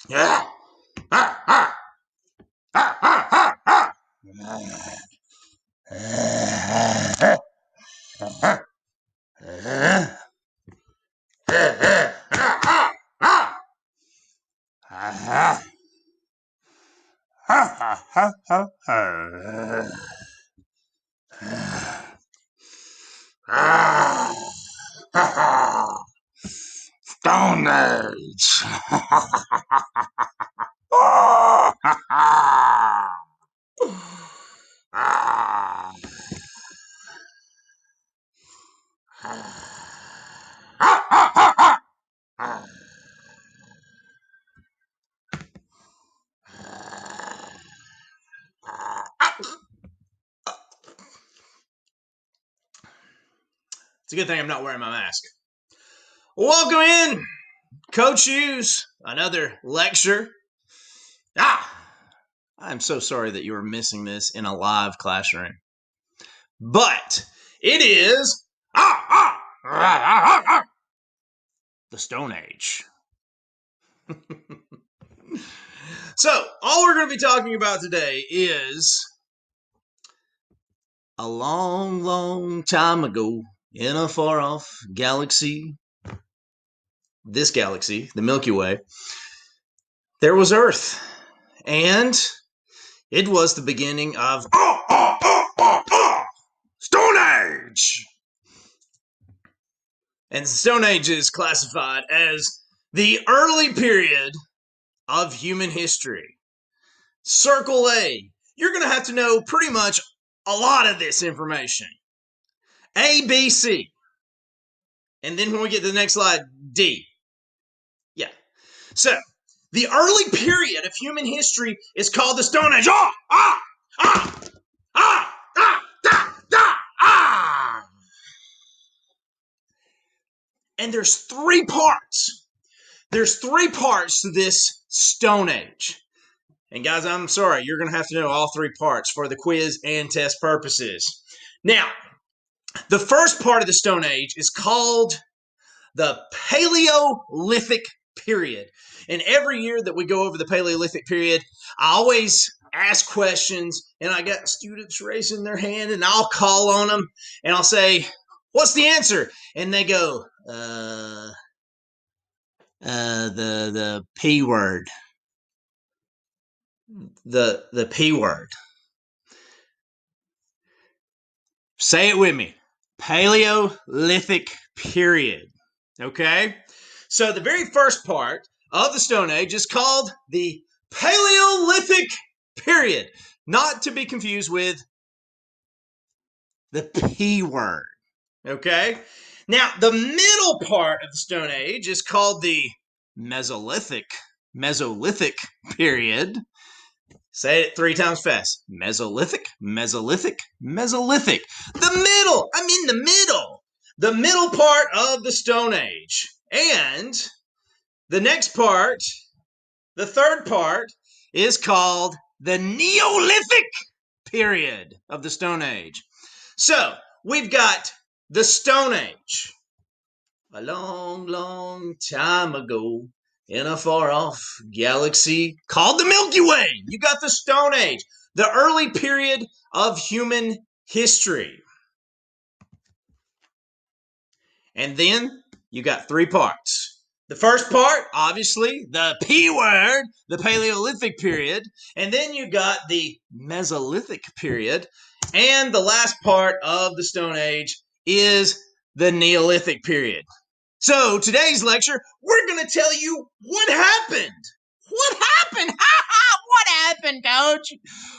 Yeah. Ah, ah, ah, ah, ah, ah. Stone Age. It's a good thing I'm not wearing my mask. Welcome in, Coach Hughes. Another lecture. I'm so sorry that you were missing this in a live classroom. But it is the Stone Age. So, all we're going to be talking about today is a long, long time ago in a far off galaxy, this galaxy, the Milky Way, there was Earth. And it was the beginning of Stone Age. And the Stone Age is classified as the early period of human history. Circle A. You're going to have to know pretty much a lot of this information. A, B, C. And then when we get to the next slide, D. Yeah. So, the early period of human history is called the Stone Age. And there's three parts. There's three parts to this Stone Age. And guys, I'm sorry, you're going to have to know all three parts for the quiz and test purposes. Now, the first part of the Stone Age is called the Paleolithic period. And every year that we go over the Paleolithic period, I always ask questions, and I got students raising their hand, and I'll call on them, and I'll say, "What's the answer?" And they go, the P word. The P word. Say it with me. Paleolithic period. Okay? So the very first part of the Stone Age is called the Paleolithic period. Not to be confused with the P word. Okay? Now, the middle part of the Stone Age is called the Mesolithic period. Say it 3 times fast. Mesolithic, Mesolithic, Mesolithic. The middle. I'm in the middle. The middle part of the Stone Age. And the next part, the third part, is called the Neolithic period of the Stone Age. So, we've got the Stone Age. A long, long time ago, in a far-off galaxy called the Milky Way. You got the Stone Age, the early period of human history. And then you got three parts. The first part, obviously, the P word, the Paleolithic period. And then you got the Mesolithic period. And the last part of the Stone Age is the Neolithic period. So today's lecture, we're going to tell you what happened. What happened? What happened, Coach?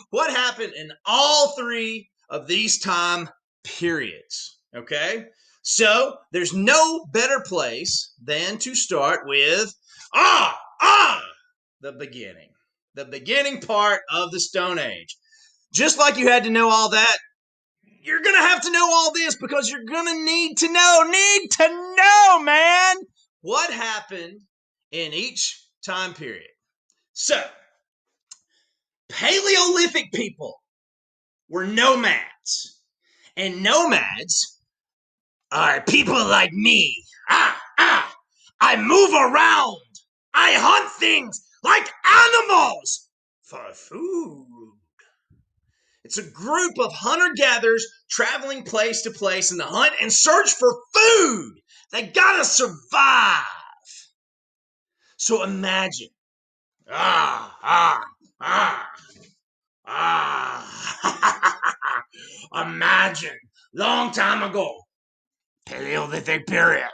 What happened in all three of these time periods? Okay? So there's no better place than to start with the beginning. The beginning part of the Stone Age. Just like you had to know all that, you're going to have to know all this because you're going to need to know, man, what happened in each time period. So, Paleolithic people were nomads. And nomads are people like me. I move around. I hunt things like animals for food. It's a group of hunter-gatherers traveling place to place in the hunt and search for food. They gotta survive. So imagine, ah, ah, ah, ah. Imagine, long time ago, Paleolithic period.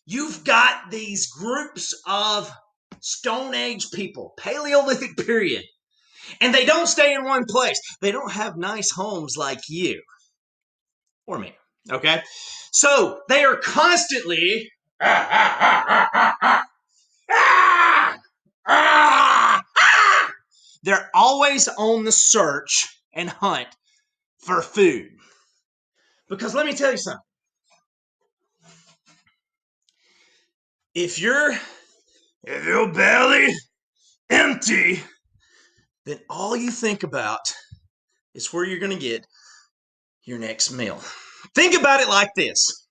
You've got these groups of Stone Age people, Paleolithic period, and they don't stay in one place. They don't have nice homes like you or me. Okay? So they are constantly they're always on the search and hunt for food. Because let me tell you something. If your belly empty, then all you think about is where you're going to get your next meal. Think about it like this.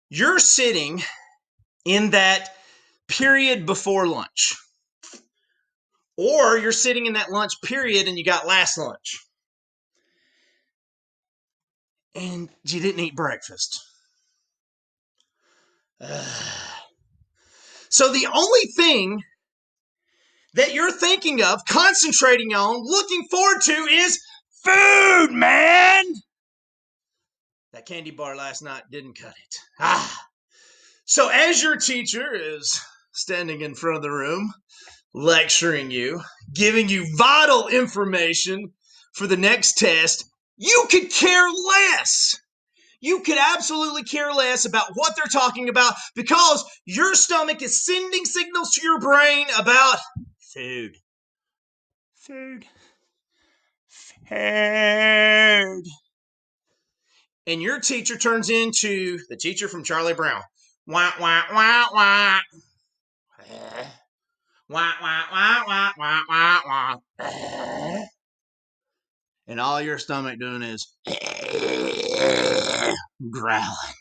You're sitting in that period before lunch, or you're sitting in that lunch period and you got last lunch, and you didn't eat breakfast. So the only thing that you're thinking of, concentrating on, looking forward to is food, man. That candy bar last night didn't cut it. So as your teacher is standing in front of the room, lecturing you, giving you vital information for the next test, you could care less. You could absolutely care less about what they're talking about because your stomach is sending signals to your brain about food. Food. Food. And your teacher turns into the teacher from Charlie Brown. Wah, wah, wah, wah. Wah, wah, wah, wah, wah, wah, wah. And all your stomach doing is growling.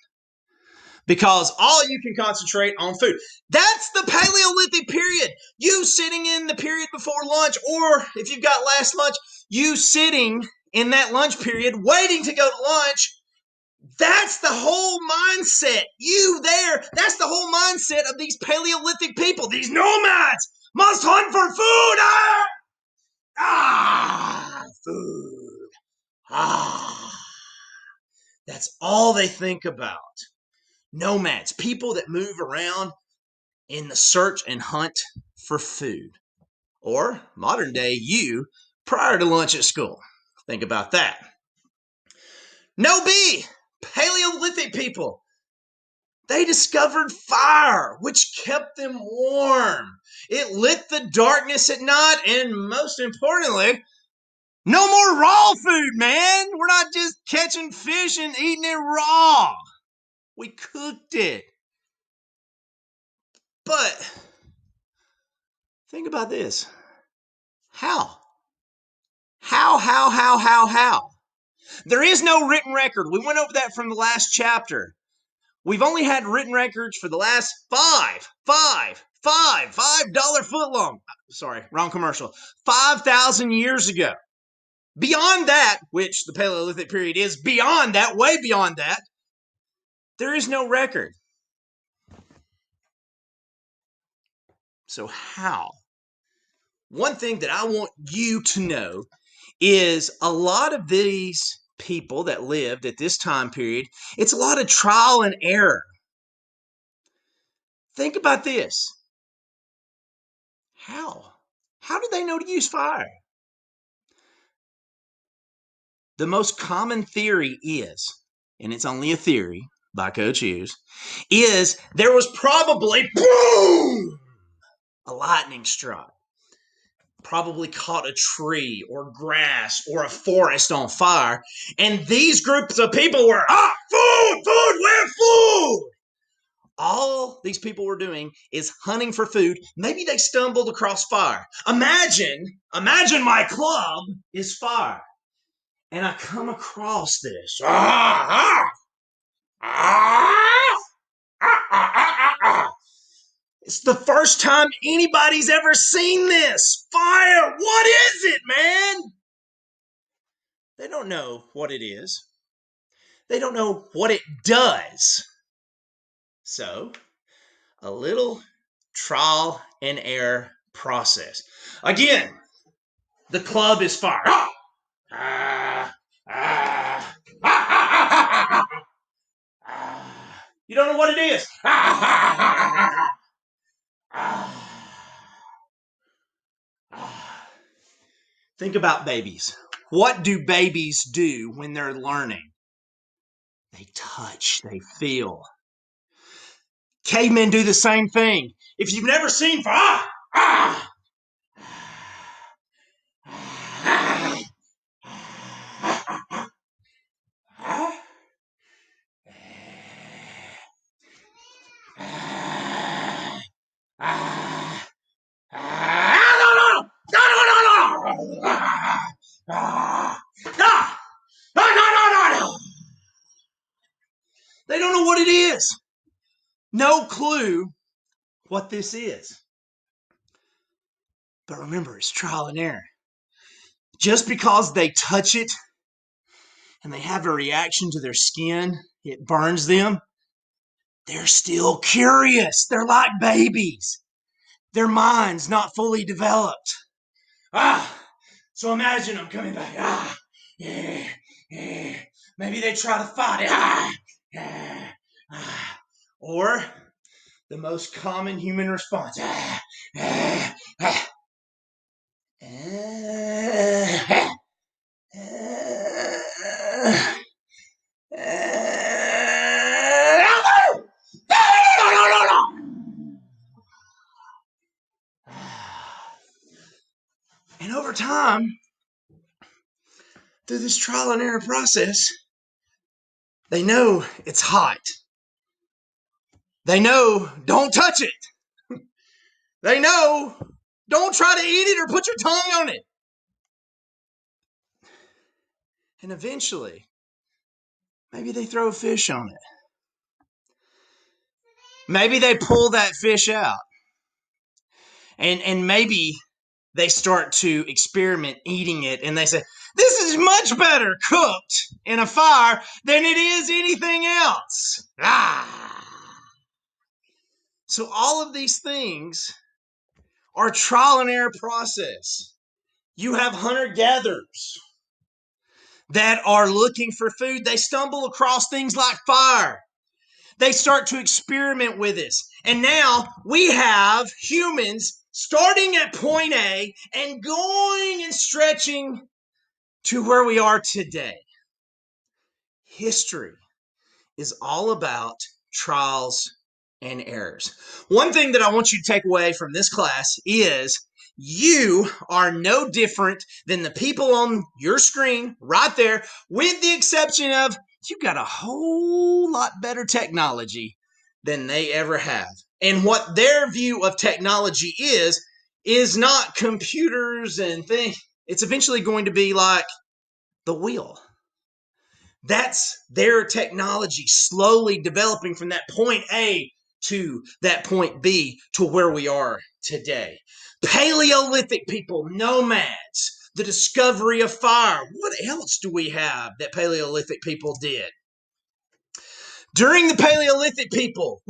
Because all you can concentrate on food. That's the Paleolithic period. You sitting in the period before lunch, or if you've got last lunch, you sitting in that lunch period waiting to go to lunch. That's the whole mindset. You there, that's the whole mindset of these Paleolithic people. These nomads must hunt for food. Food. That's all they think about. Nomads, people that move around in the search and hunt for food. Or modern day you prior to lunch at school. Think about that. No B, Paleolithic people. They discovered fire, which kept them warm. It lit the darkness at night, and most importantly, no more raw food, man. We're not just catching fish and eating it raw. We cooked it. But think about this. How? How? There is no written record. We went over that from the last chapter. We've only had written records for the last $5 footlong. Sorry, wrong commercial. 5,000 years ago. Beyond that, which the Paleolithic period is beyond that, way beyond that, there is no record. So how? One thing that I want you to know is a lot of these people that lived at this time period, it's a lot of trial and error. Think about this. How? How do they know to use fire? The most common theory is, and it's only a theory by Coach Hughes, is there was probably, boom, a lightning strike. Probably caught a tree or grass or a forest on fire. And these groups of people were, food, where food? All these people were doing is hunting for food. Maybe they stumbled across fire. Imagine my club is fire. And I come across this. It's the first time anybody's ever seen this. Fire! What is it, man? They don't know what it is. They don't know what it does. So, a little trial and error process. Again, the club is fire. You don't know what it is. Think about babies. What do babies do when they're learning? They touch, they feel. Cavemen do the same thing. If you've never seen fire, they don't know what it is. No clue what this is. But remember, it's trial and error. Just because they touch it and they have a reaction to their skin, it burns them, they're still curious. They're like babies. Their mind's not fully developed. So imagine them coming back. Maybe they try to fight it. Or the most common human response. And over time, through this trial and error process, they know it's hot. They know don't touch it. They know don't try to eat it or put your tongue on it. And eventually, maybe they throw a fish on it. Maybe they pull that fish out. And maybe they start to experiment eating it and they say, this is much better cooked in a fire than it is anything else. So all of these things are trial and error process. You have hunter-gatherers that are looking for food. They stumble across things like fire. They start to experiment with this. And now we have humans starting at point A and going and stretching to where we are today. History is all about trials and errors. One thing that I want you to take away from this class is you are no different than the people on your screen right there, with the exception of you've got a whole lot better technology than they ever have. And what their view of technology is not computers and things. It's eventually going to be like the wheel. That's their technology slowly developing from that point A to that point B to where we are today. Paleolithic people, nomads, the discovery of fire. What else do we have that Paleolithic people did? During the Paleolithic people,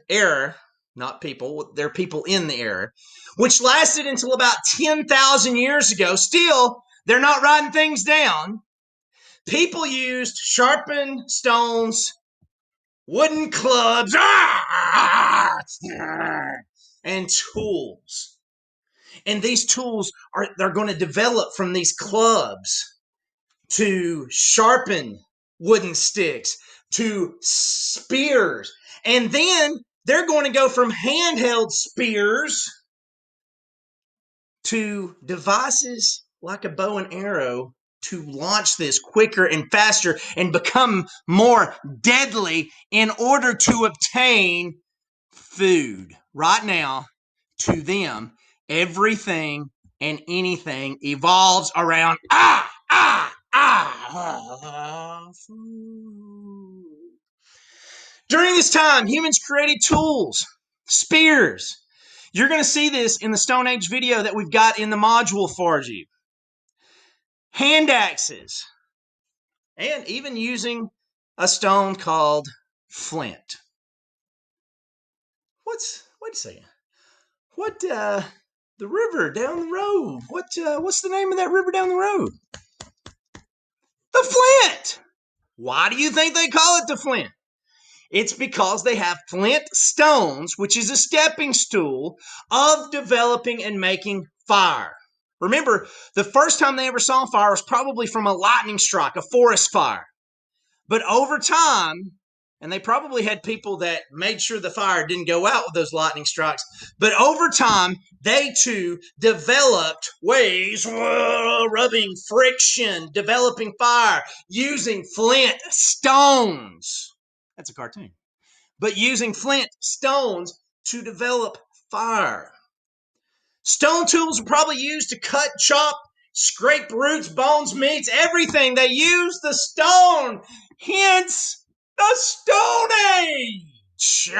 era, not people, they're people in the era, which lasted until about 10,000 years ago. Still, they're not writing things down. People used sharpened stones, wooden clubs, and tools. And these tools they're going to develop from these clubs to sharpen wooden sticks to spears. And then they're going to go from handheld spears to devices like a bow and arrow to launch this quicker and faster and become more deadly in order to obtain food. Right now, to them, everything and anything evolves around food. During this time, humans created tools Spears. You're going to see this in the Stone Age video that we've got in the module for you. Hand axes. And even using a stone called flint. Wait a second. The river down the road. What's the name of that river down the road? The Flint. Why do you think they call it the Flint? It's because they have flint stones, which is a stepping stool of developing and making fire. Remember, the first time they ever saw fire was probably from a lightning strike, a forest fire. But over time, and they probably had people that made sure the fire didn't go out with those lightning strikes, but over time, they too developed ways, rubbing friction, developing fire, using flint stones. That's a cartoon. But using flint stones to develop fire. Stone tools were probably used to cut, chop, scrape roots, bones, meats, everything. They used the stone. Hence, the Stone Age.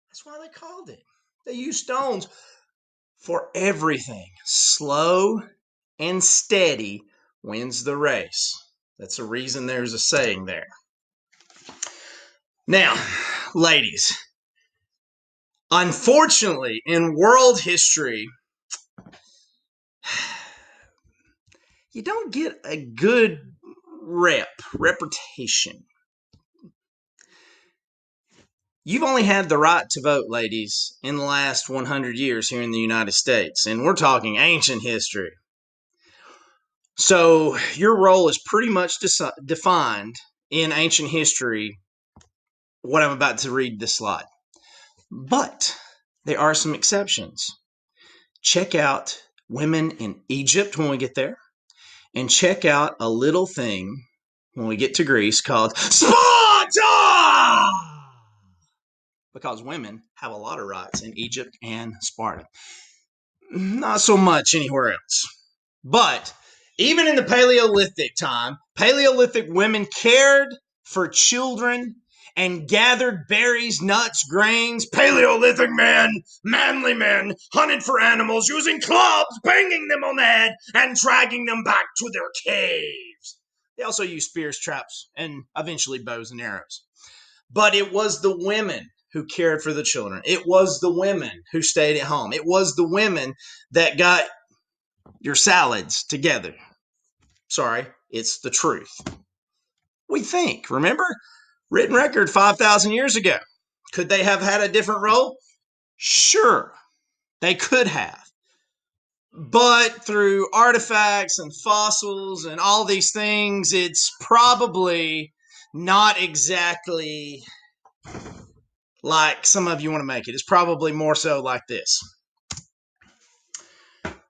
That's why they called it. They used stones for everything. Slow and steady wins the race. That's the reason there's a saying there. Now, ladies, unfortunately, in world history, you don't get a good reputation. You've only had the right to vote, ladies, in the last 100 years here in the United States, and we're talking ancient history. So your role is pretty much defined in ancient history, what I'm about to read this slide. But there are some exceptions. Check out women in Egypt when we get there, and check out a little thing when we get to Greece called Sparta! Because women have a lot of rights in Egypt and Sparta. Not so much anywhere else. But even in the Paleolithic time, Paleolithic women cared for children and gathered berries, nuts, grains. Paleolithic men, manly men, hunted for animals using clubs, banging them on the head, and dragging them back to their caves. They also used spears, traps, and eventually bows and arrows. But it was the women who cared for the children. It was the women who stayed at home. It was the women that got your salads together. Sorry, it's the truth. We think, remember? Written record 5,000 years ago. Could they have had a different role? Sure, they could have. But through artifacts and fossils and all these things, it's probably not exactly like some of you want to make it. It's probably more so like this.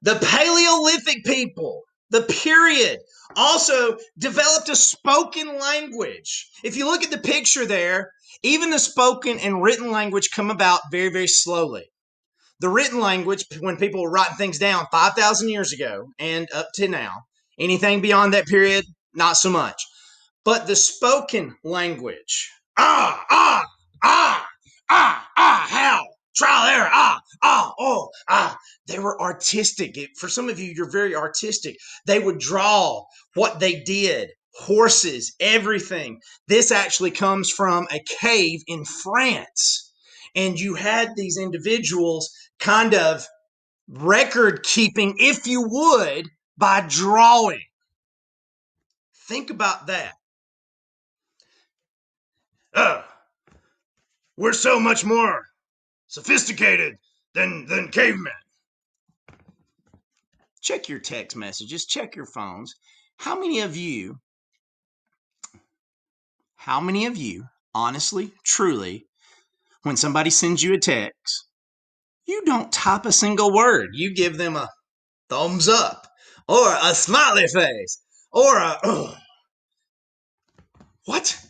The Paleolithic people, the period, also developed a spoken language. If you look at the picture there, even the spoken and written language come about very, very slowly. The written language, when people were writing things down 5,000 years ago and up to now, anything beyond that period, not so much. But the spoken language, how, trial, error, they were artistic. For some of you, you're very artistic. They would draw what they did, horses, everything. This actually comes from a cave in France. And you had these individuals kind of record keeping, if you would, by drawing. Think about that. We're so much more sophisticated than cavemen. Check your text messages, check your phones. How many of you, honestly, truly, when somebody sends you a text, you don't type a single word. You give them a thumbs up or a smiley face or a, What?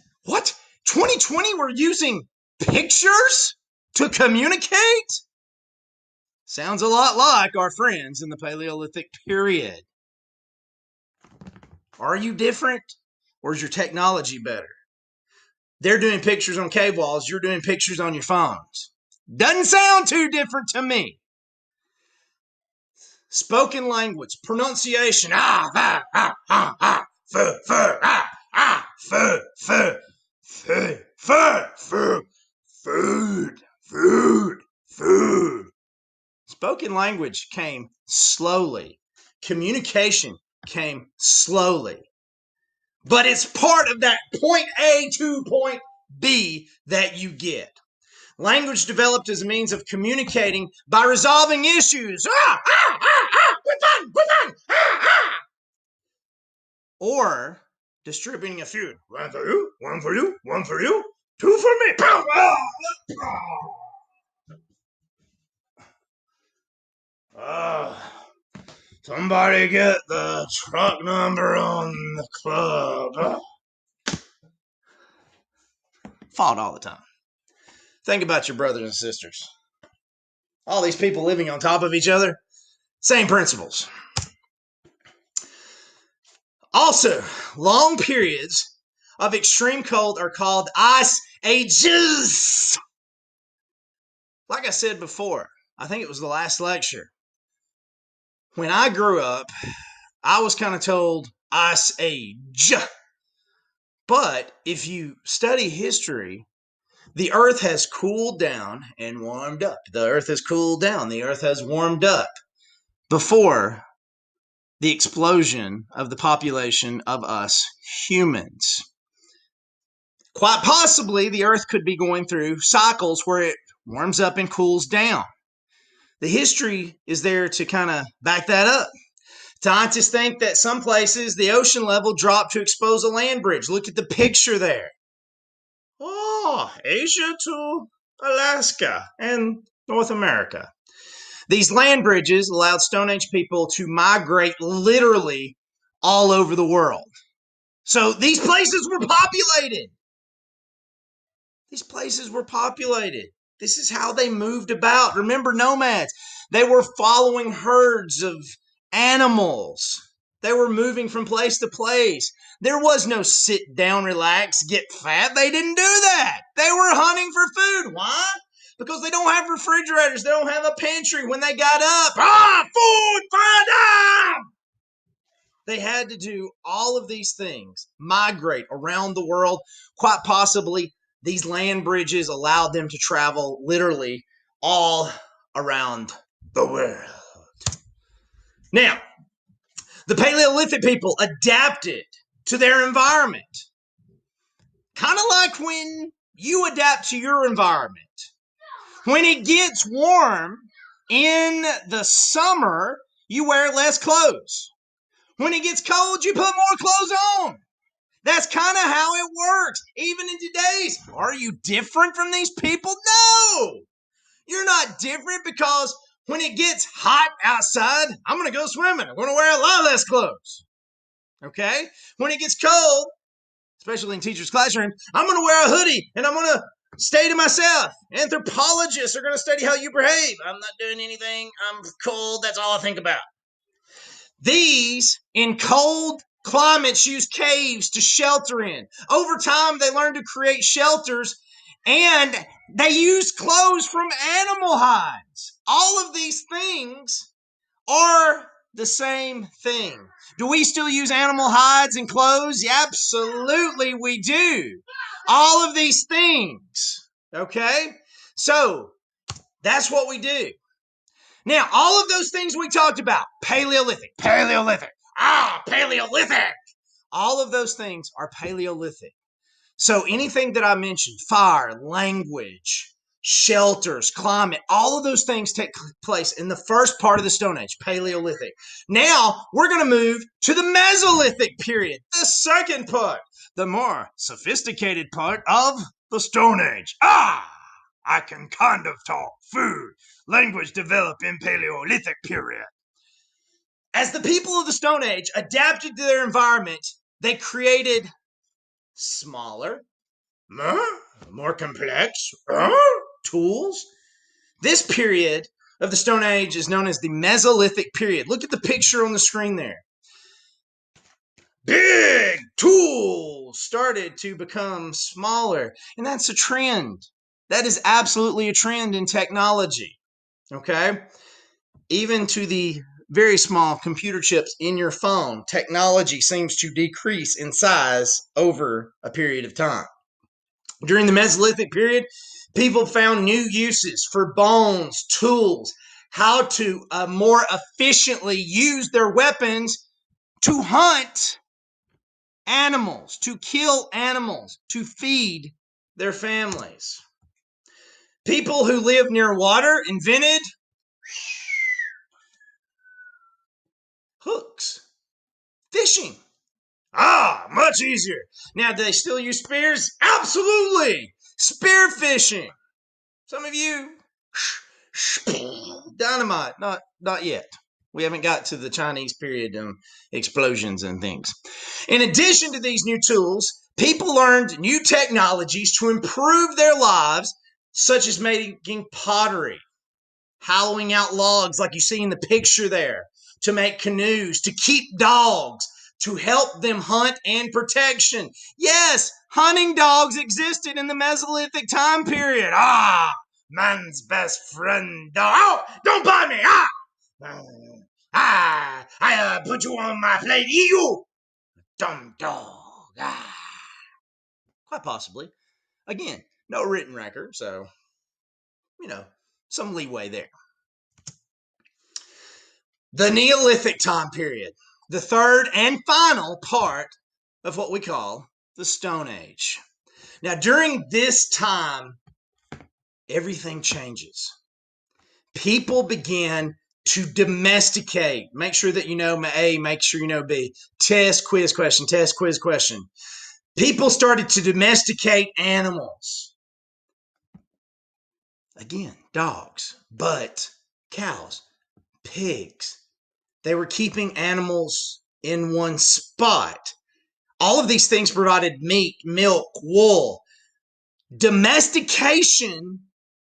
2020 we're using pictures to communicate? Sounds a lot like our friends in the Paleolithic period. Are you different, or is your technology better? They're doing pictures on cave walls. You're doing pictures on your phones. Doesn't sound too different to me. Spoken language, pronunciation, food. Spoken language came slowly. Communication came slowly. But it's part of that point A to point B that you get. Language developed as a means of communicating by resolving issues. Or distributing a food. One for you, one for you, one for you, two for me. Somebody get the truck number on the club. Fought all the time. Think about your brothers and sisters. All these people living on top of each other. Same principles. Also, long periods of extreme cold are called ice ages. Like I said before, I think it was the last lecture. When I grew up, I was kind of told ice age. But if you study history, the earth has cooled down and warmed up. The earth has cooled down. The earth has warmed up before the explosion of the population of us humans. Quite possibly, the earth could be going through cycles where it warms up and cools down. The history is there to kind of back that up. Scientists think that some places the ocean level dropped to expose a land bridge. Look at the picture there. Oh, Asia to Alaska and North America. These land bridges allowed Stone Age people to migrate literally all over the world. So these places were populated. These places were populated. This is how they moved about. Remember, nomads. They were following herds of animals. They were moving from place to place. There was no sit down, relax, get fat. They didn't do that. They were hunting for food. Why? Because they don't have refrigerators. They don't have a pantry when they got up. Food, find out! They had to do all of these things, migrate around the world. Quite possibly, these land bridges allowed them to travel literally all around the world. Now, the Paleolithic people adapted to their environment. Kind of like when you adapt to your environment. When it gets warm in the summer, you wear less clothes. When it gets cold, you put more clothes on. That's kind of how it works. Even in today's, are you different from these people? No! You're not different because when it gets hot outside, I'm going to go swimming. I'm going to wear a lot less clothes. Okay? When it gets cold, especially in teachers' classrooms, I'm going to wear a hoodie and I'm going to stay to myself. Anthropologists are going to study how you behave. I'm not doing anything. I'm cold. That's all I think about. These, in cold climates, use caves to shelter in. Over time, they learned to create shelters, and they use clothes from animal hides. All of these things are the same thing. Do we still use animal hides and clothes? Yeah, absolutely we do. All of these things, okay? So, that's what we do. Now, all of those things we talked about, Paleolithic, Paleolithic. All of those things are Paleolithic. So anything that I mentioned, fire, language, shelters, climate, all of those things take place in the first part of the Stone Age, Paleolithic. Now, we're going to move to the Mesolithic period, the second part, the more sophisticated part of the Stone Age. I can kind of talk. Food, language developed in Paleolithic period. As the people of the Stone Age adapted to their environment, they created smaller, more complex tools. This period of the Stone Age is known as the Mesolithic period. Look at the picture on the screen there. big tools started to become smaller. And that's a trend. That is absolutely a trend in technology. Okay? Even to the very small computer chips in your phone, technology seems to decrease in size over a period of time. During the Mesolithic period, people found new uses for bones, tools, how to more efficiently use their weapons to hunt animals, to kill animals, to feed their families. People who lived near water invented hooks, fishing. Much easier. Now, do they still use spears? Absolutely. Spear fishing. Some of you, dynamite. Not yet. We haven't got to the Chinese period explosions and things. In addition to these new tools, people learned new technologies to improve their lives, such as making pottery, hollowing out logs like you see in the picture there, to make canoes, to keep dogs, to help them hunt and protection. Yes, hunting dogs existed in the Mesolithic time period. Man's best friend. Oh, don't bite me. I put you on my plate. Eat you, dumb dog. Quite possibly. Again, no written record, so, some leeway there. The Neolithic time period, the third and final part of what we call the Stone Age. Now, during this time, everything changes. People began to domesticate. Make sure that you know A, make sure you know B. Test, quiz, question, test, quiz, question. People started to domesticate animals. Again, dogs, but cows, pigs. They were keeping animals in one spot. All of these things provided meat, milk, wool. Domestication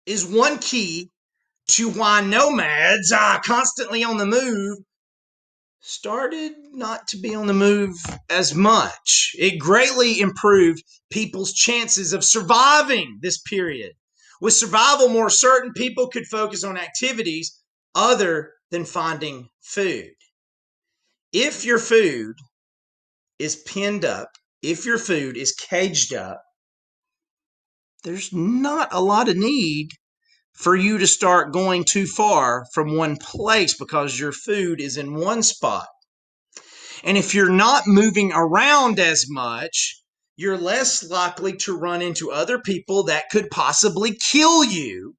is one key to why nomads are constantly on the move started not to be on the move as much. It greatly improved people's chances of surviving this period. With survival more certain, people could focus on activities other than finding food. If your food is pinned up, if your food is caged up, there's not a lot of need for you to start going too far from one place because your food is in one spot. And if you're not moving around as much, you're less likely to run into other people that could possibly kill you.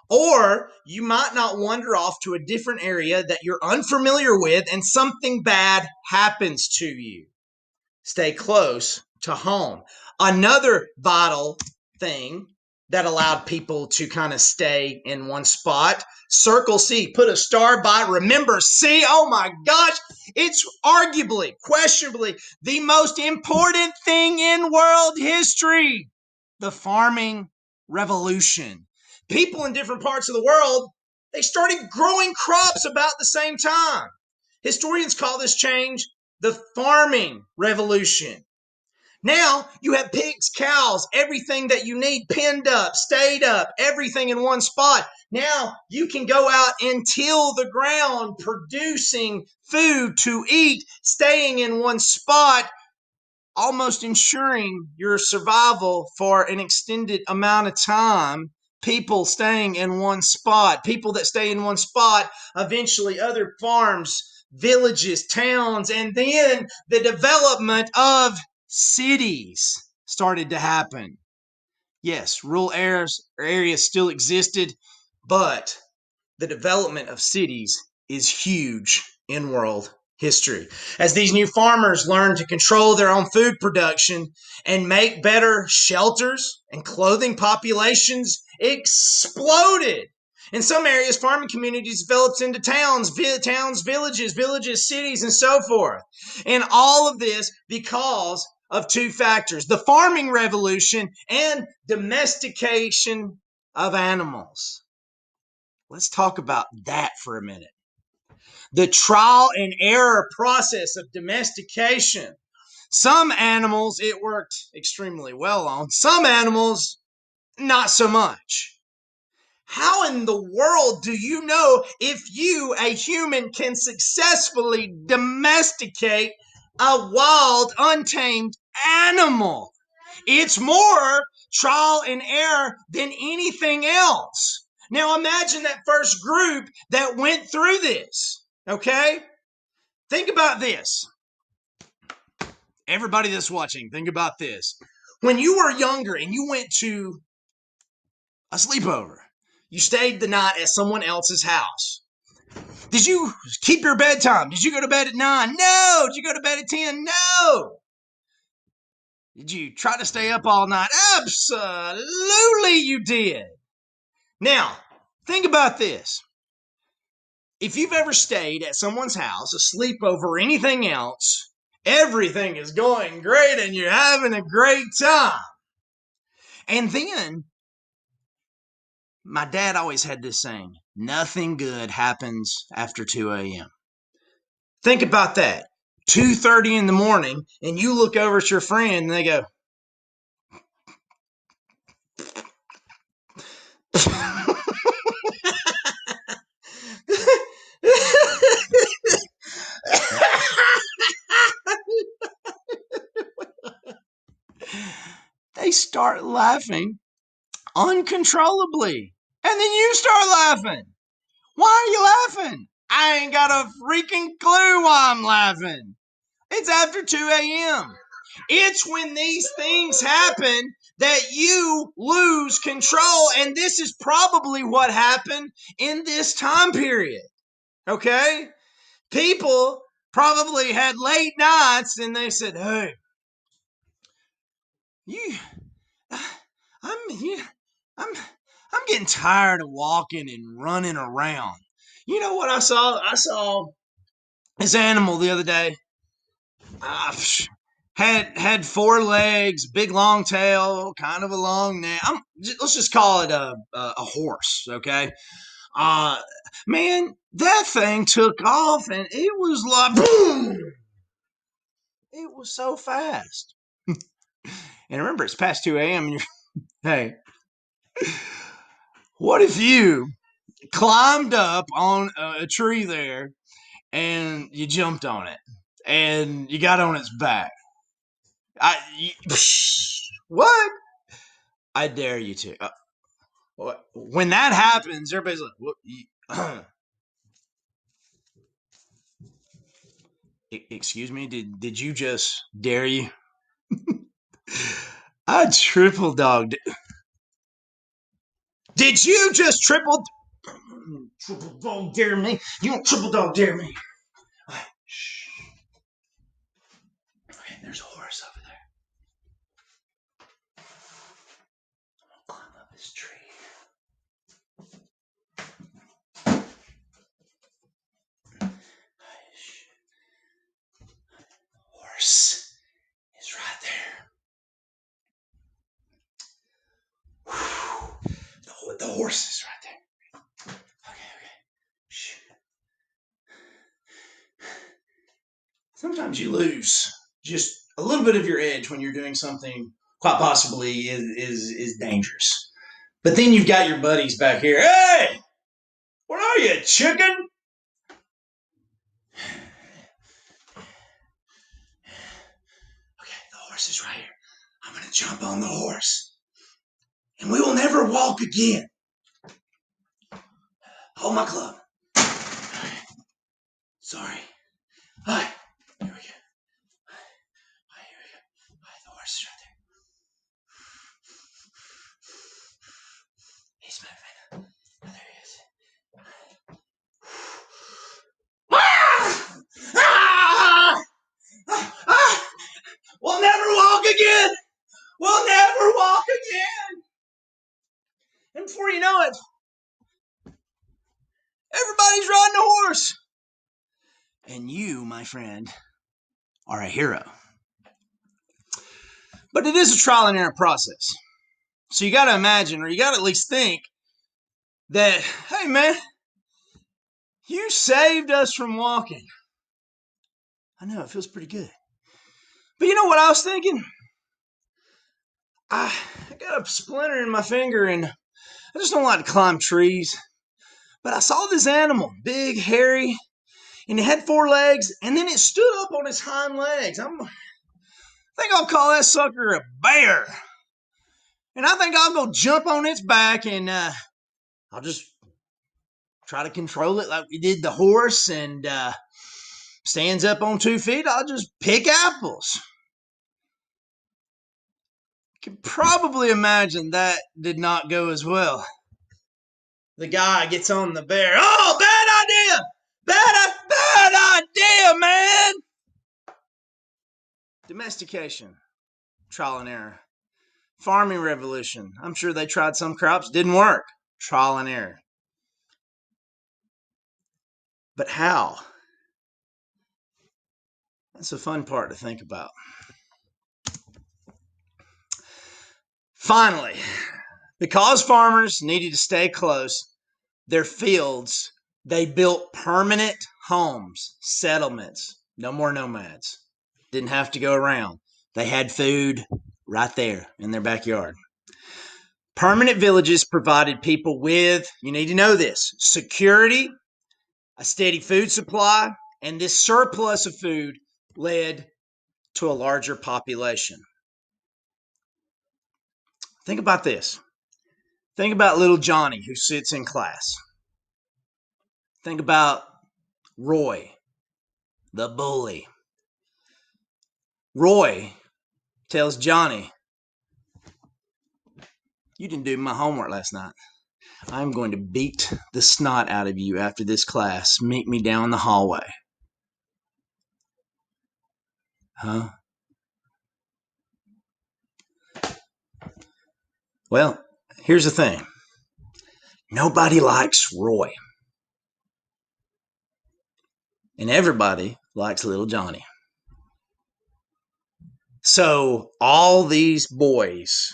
Or you might not wander off to a different area that you're unfamiliar with and something bad happens to you. Stay close to home. Another vital thing that allowed people to kind of stay in one spot. Circle C, put a star by. Remember C, oh my gosh, it's arguably, questionably, the most important thing in world history. The farming revolution. People in different parts of the world, they started growing crops about the same time. Historians call this change the farming revolution. Now you have pigs, cows, everything that you need pinned up, stayed up, everything in one spot. Now you can go out and till the ground, producing food to eat, staying in one spot, almost ensuring your survival for an extended amount of time. People staying in one spot, people that stay in one spot, eventually other farms, villages, towns, and then the development of cities started to happen. Yes, rural areas still existed, but the development of cities is huge in world history. As these new farmers learned to control their own food production and make better shelters and clothing, populations exploded. In some areas, farming communities developed into towns, villages, cities, and so forth. And all of this because of two factors: the farming revolution and domestication of animals. Let's talk about that for a minute. The trial and error process of domestication Some animals it worked extremely well on. Some animals, not so much. How in the world do you know if you, a human, can successfully domesticate a wild, untamed animal? It's more trial and error than anything else. Now imagine that first group that went through this, okay? Think about this. Everybody that's watching, think about this. When you were younger and you went to a sleepover, you stayed the night at someone else's house. Did you keep your bedtime? Did you go to bed at 9? No. Did you go to bed at 10? No. Did you try to stay up all night? Absolutely you did. Now, think about this. If you've ever stayed at someone's house, a sleepover, or anything else, everything is going great and you're having a great time. And then, my dad always had this saying, nothing good happens after 2 a.m. Think about that. 2:30 in the morning, and you look over at your friend and they go, they start laughing uncontrollably. And then you start laughing. Why are you laughing? I ain't got a freaking clue why I'm laughing. It's after 2 a.m. It's when these things happen that you lose control. And this is probably what happened in this time period. Okay? People probably had late nights and they said, hey, you, I'm, you, I'm, I'm getting tired of walking and running around. You know what I saw? I saw this animal the other day. Had 4 legs, big long tail, kind of a long neck. Let's just call it a horse, okay? Uh, Man, that thing took off and it was like boom. It was so fast. And remember, it's past 2 a.m. and you're, hey, what if you climbed up on a tree there and you jumped on it and you got on its back? What? I dare you to. When that happens, everybody's like, what? Excuse me, did you just dare you? I triple dogged. Did you just triple dog dare me? You don't triple dog dare me. Shh. Okay, there's a horse over there. I'm gonna climb up this tree. Horse is right there. The horse is right there. Okay. Shh. Sometimes you lose just a little bit of your edge when you're doing something quite possibly is dangerous. But then you've got your buddies back here. Hey, where are you, chicken? Okay, the horse is right here. I'm going to jump on the horse. And we will never walk again. Hold my club. Sorry. All right, here we go. All right, here we go. All right, the horse is right there. He's moving. Oh, there he is. Ah! Ah! We'll never walk again. We'll never walk again. And before you know it, everybody's riding a horse. And you, my friend, are a hero. But it is a trial and error process. So you got to imagine, or you got to at least think that, hey, man, you saved us from walking. I know, it feels pretty good. But you know what I was thinking? I got a splinter in my finger and I just don't like to climb trees. But I saw this animal, big, hairy, and it had four legs, and then it stood up on its hind legs. I think I'll call that sucker a bear. And I think I'll go jump on its back and I'll just try to control it like we did the horse and stands up on 2 feet. I'll just pick apples. You can probably imagine that did not go as well. The guy gets on the bear. Oh, bad idea! Bad idea, man! Domestication, trial and error. Farming revolution. I'm sure they tried some crops, didn't work. Trial and error. But how? That's a fun part to think about. Finally, because farmers needed to stay close, their fields, they built permanent homes, settlements. No more nomads. Didn't have to go around. They had food right there in their backyard. Permanent villages provided people with, you need to know this, security, a steady food supply, and this surplus of food led to a larger population. Think about this. Think about little Johnny who sits in class. Think about Roy, the bully. Roy tells Johnny, "You didn't do my homework last night. I'm going to beat the snot out of you after this class. Meet me down the hallway." Huh? Well, here's the thing. Nobody likes Roy. And everybody likes little Johnny. So all these boys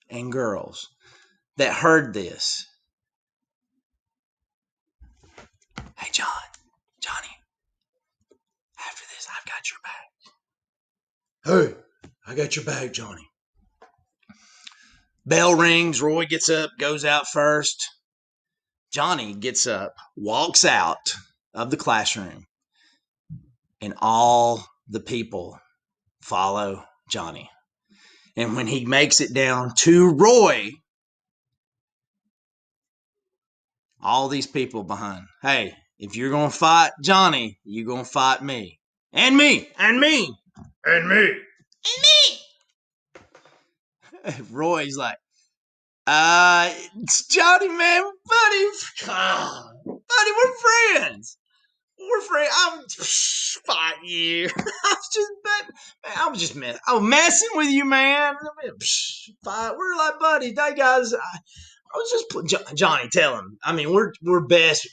and girls that heard this, "Hey, Johnny, after this, I've got your back." "Hey, I got your back, Johnny." Bell rings. Roy gets up, goes out first. Johnny gets up, walks out of the classroom, and all the people follow Johnny. And when he makes it down to Roy, all these people behind, "Hey, if you're going to fight Johnny, you're going to fight me. And me, and me, and me, and me." Roy's like, it's Johnny, man, buddy. Buddy, we're friends. We're friends. I'm fight you. I was just messing with you, man. Fight. We're like buddies. That guys. I was just Johnny. Tell him. I mean, we're best.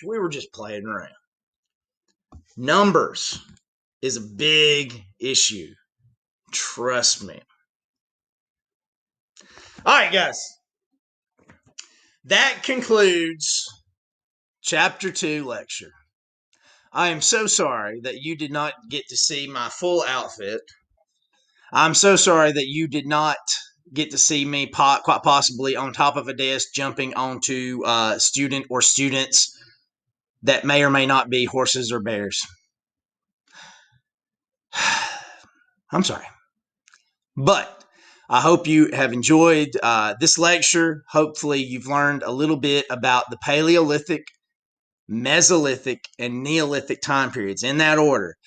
We were just playing around. Numbers is a big issue. Trust me. All right, guys. That concludes Chapter 2 lecture. I am so sorry that you did not get to see my full outfit. I'm so sorry that you did not get to see me quite possibly on top of a desk jumping onto student or students that may or may not be horses or bears. I'm sorry. But I hope you have enjoyed this lecture. Hopefully you've learned a little bit about the Paleolithic, Mesolithic, and Neolithic time periods in that order.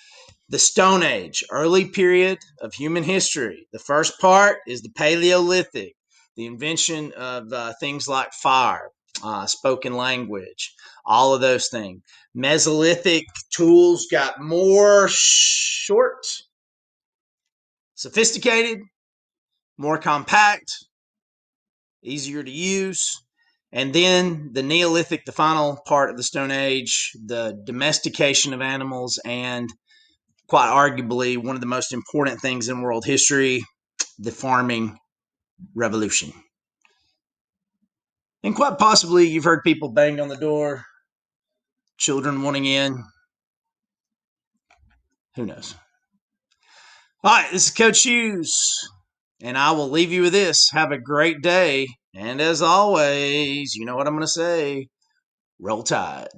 The Stone Age, early period of human history. The first part is the Paleolithic, the invention of things like fire, spoken language, all of those things. Mesolithic tools got more short, sophisticated, more compact, easier to use. And then the Neolithic, the final part of the Stone Age, the domestication of animals, and quite arguably one of the most important things in world history, the farming revolution. And quite possibly you've heard people bang on the door, children wanting in. Who knows? Hi, this is Coach Hughes, and I will leave you with this. Have a great day. And as always, you know what I'm going to say, roll tide.